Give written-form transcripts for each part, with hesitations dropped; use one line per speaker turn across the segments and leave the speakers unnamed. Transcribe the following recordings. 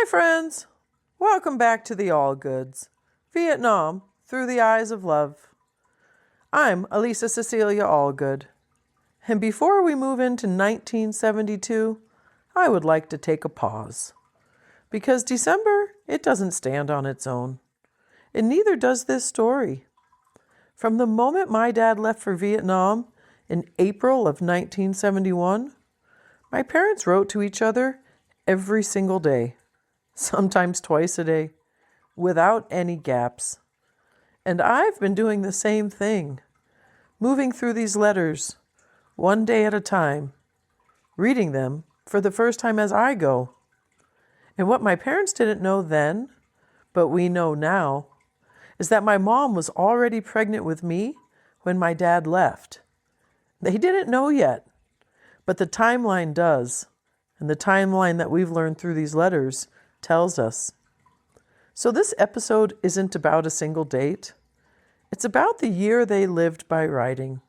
Hi friends, welcome back to the Allgoods, Vietnam through the eyes of love. I'm Elisa Cecilia Allgood, and before we move into 1972, I would like to take a pause. Because December, it doesn't stand on its own, and neither does this story. From the moment my dad left for Vietnam in April of 1971, my parents wrote to each other every single day. Sometimes twice a day, without any gaps. And I've been doing the same thing, moving through these letters, one day at a time, reading them for the first time as I go. And what my parents didn't know then, but we know now, is that my mom was already pregnant with me when my dad left. They didn't know yet, but the timeline does, and the timeline that we've learned through these letters tells us. So this episode isn't about a single date. It's about the year they lived by writing.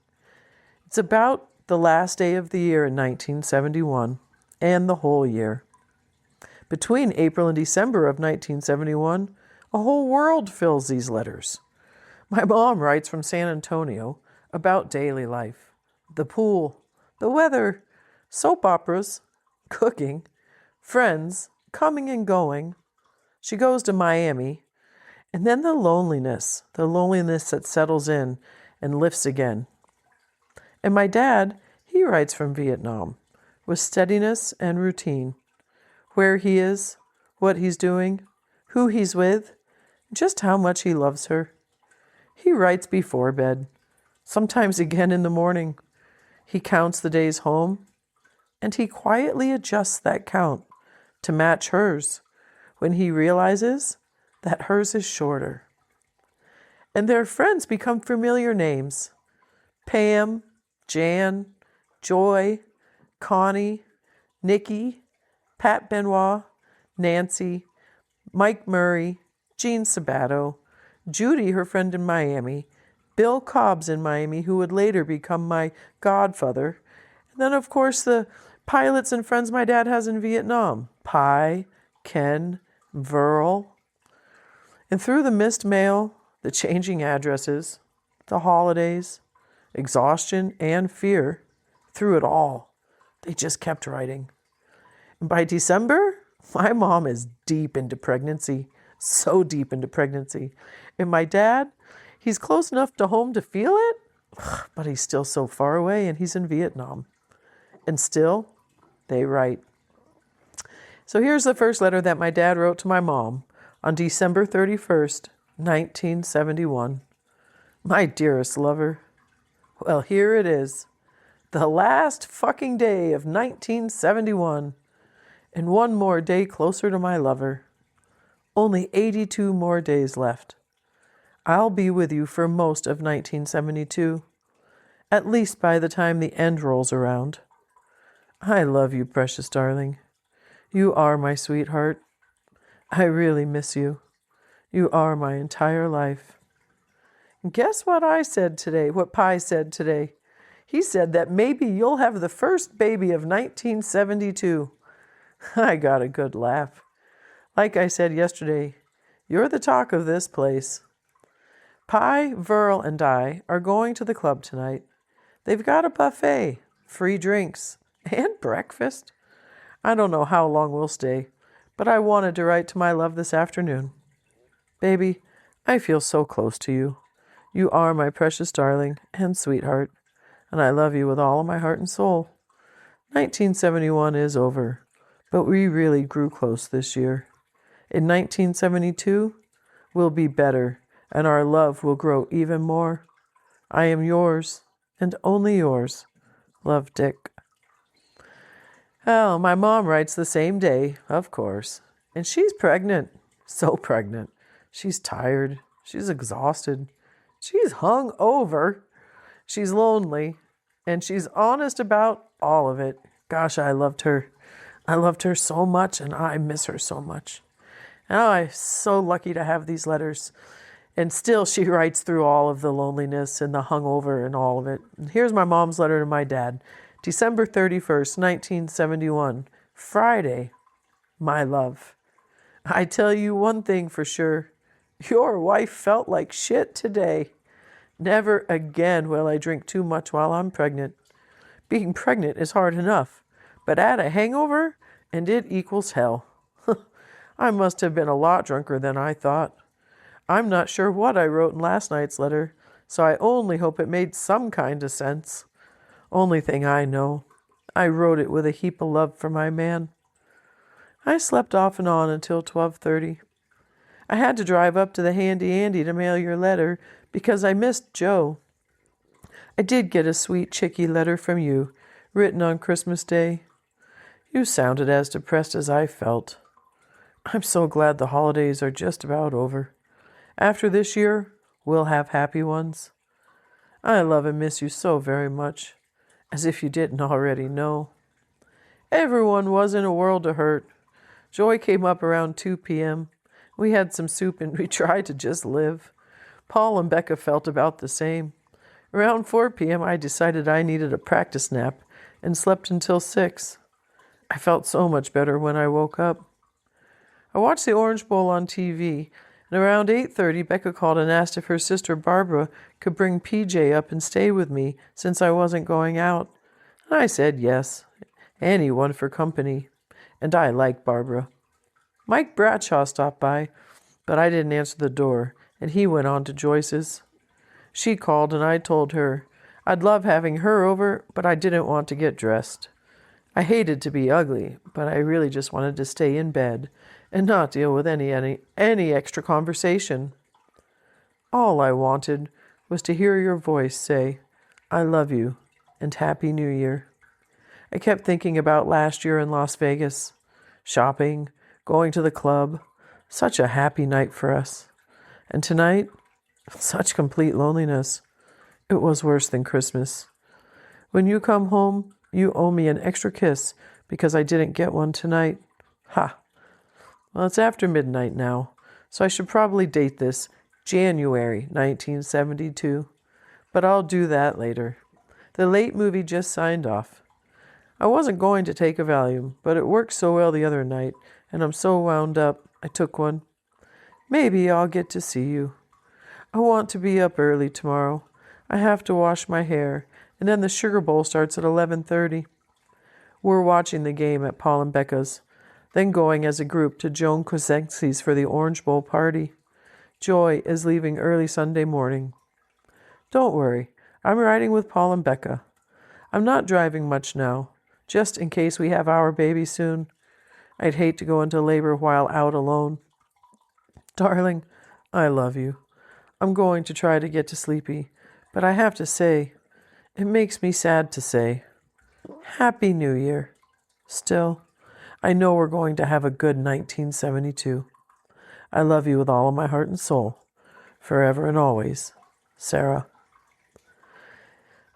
It's about the last day of the year in 1971 and the whole year. Between April and December of 1971, a whole world fills these letters. My mom writes from San Antonio about daily life, the pool, the weather, soap operas, cooking, friends, coming and going. She goes to Miami, and then the loneliness that settles in and lifts again. And my dad, he writes from Vietnam with steadiness and routine, where he is, what he's doing, who he's with, just how much he loves her. He writes before bed, sometimes again in the morning. He counts the days home, and he quietly adjusts that count to match hers when he realizes that hers is shorter. And their friends become familiar names. Pam, Jan, Joy, Connie, Nikki, Pat Benoit, Nancy, Mike Murray, Jean Sabato, Judy, her friend in Miami, Bill Cobbs in Miami, who would later become my godfather, and then of course the pilots and friends my dad has in Vietnam, Pi, Ken, Verl. And through the missed mail, the changing addresses, the holidays, exhaustion, and fear, through it all, they just kept writing. And by December, my mom is deep into pregnancy, so deep into pregnancy. And my dad, he's close enough to home to feel it, but he's still so far away and he's in Vietnam. And still, they write. So here's the first letter that my dad wrote to my mom on December 31st, 1971. My dearest lover. Well, here it is. The last fucking day of 1971. And one more day closer to my lover. Only 82 more days left. I'll be with you for most of 1972. At least by the time the end rolls around. I love you, precious darling. You are my sweetheart. I really miss you. You are my entire life. And guess what I said today, what Pi said today? He said that maybe you'll have the first baby of 1972. I got a good laugh. Like I said yesterday, you're the talk of this place. Pi, Verl, and I are going to the club tonight. They've got a buffet, free drinks, and breakfast. I don't know how long we'll stay, but I wanted to write to my love this afternoon. Baby, I feel so close to you. You are my precious darling and sweetheart, and I love you with all of my heart and soul. 1971 is over, but we really grew close this year. In 1972, we'll be better, and our love will grow even more. I am yours, and only yours. Love, Dick. Oh, my mom writes the same day, of course. And she's pregnant. So pregnant. She's tired. She's exhausted. She's hung over. She's lonely. And she's honest about all of it. Gosh, I loved her. I loved her so much, and I miss her so much. Oh, I'm so lucky to have these letters. And still, she writes through all of the loneliness and the hungover and all of it. And here's my mom's letter to my dad. December 31st, 1971, Friday, my love. I tell you one thing for sure. Your wife felt like shit today. Never again will I drink too much while I'm pregnant. Being pregnant is hard enough, but add a hangover and it equals hell. I must have been a lot drunker than I thought. I'm not sure what I wrote in last night's letter, so I only hope it made some kind of sense. Only thing I know, I wrote it with a heap of love for my man. I slept off and on until 12:30. I had to drive up to the Handy Andy to mail your letter because I missed Joe. I did get a sweet chicky letter from you, written on Christmas Day. You sounded as depressed as I felt. I'm so glad the holidays are just about over. After this year, we'll have happy ones. I love and miss you so very much, as if you didn't already know. Everyone was in a world of hurt. Joy came up around 2 p.m. We had some soup and we tried to just live. Paul and Becca felt about the same. Around 4 p.m. I decided I needed a practice nap and slept until 6. I felt so much better when I woke up. I watched the Orange Bowl on TV, and around 8:30 Becca called and asked if her sister Barbara could bring PJ up and stay with me since I wasn't going out. And I said yes, anyone for company, and I like Barbara. Mike Bradshaw stopped by, but I didn't answer the door, and he went on to Joyce's. She called and I told her I'd love having her over, but I didn't want to get dressed. I hated to be ugly, but I really just wanted to stay in bed and not deal with any extra conversation. All I wanted was to hear your voice say, I love you and Happy New Year. I kept thinking about last year in Las Vegas, shopping, going to the club, such a happy night for us. And tonight, such complete loneliness. It was worse than Christmas. When you come home, you owe me an extra kiss because I didn't get one tonight. Ha! Well, it's after midnight now, so I should probably date this January 1972. But I'll do that later. The late movie just signed off. I wasn't going to take a Valium, but it worked so well the other night, and I'm so wound up, I took one. Maybe I'll get to see you. I want to be up early tomorrow. I have to wash my hair, and then the Sugar Bowl starts at 11:30. We're watching the game at Paul and Becca's, then going as a group to Joan Kosinski's for the Orange Bowl party. Joy is leaving early Sunday morning. Don't worry, I'm riding with Paul and Becca. I'm not driving much now, just in case we have our baby soon. I'd hate to go into labor while out alone. Darling, I love you. I'm going to try to get to sleepy, but I have to say, it makes me sad to say, Happy New Year. Still, I know we're going to have a good 1972. I love you with all of my heart and soul, forever and always. Sarah.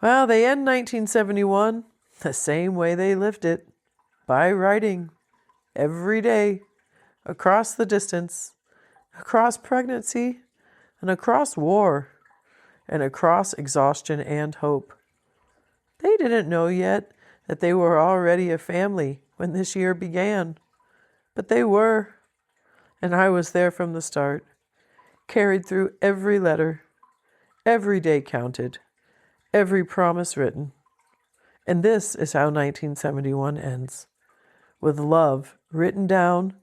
Well, they end 1971 the same way they lived it, by writing, every day, across the distance, across pregnancy, and across war, and across exhaustion and hope. They didn't know yet that they were already a family when this year began, but they were, and I was there from the start, carried through every letter, every day counted, every promise written. And this is how 1971 ends, with love written down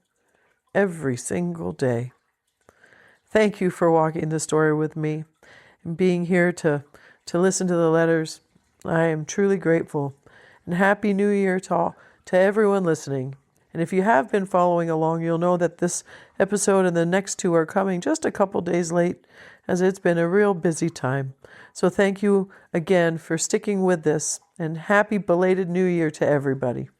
every single day. Thank you for walking the story with me and being here to listen to the letters. I am truly grateful. And Happy New Year to everyone listening. And if you have been following along, you'll know that this episode and the next two are coming just a couple days late, as it's been a real busy time. So thank you again for sticking with this, and happy belated New Year to everybody.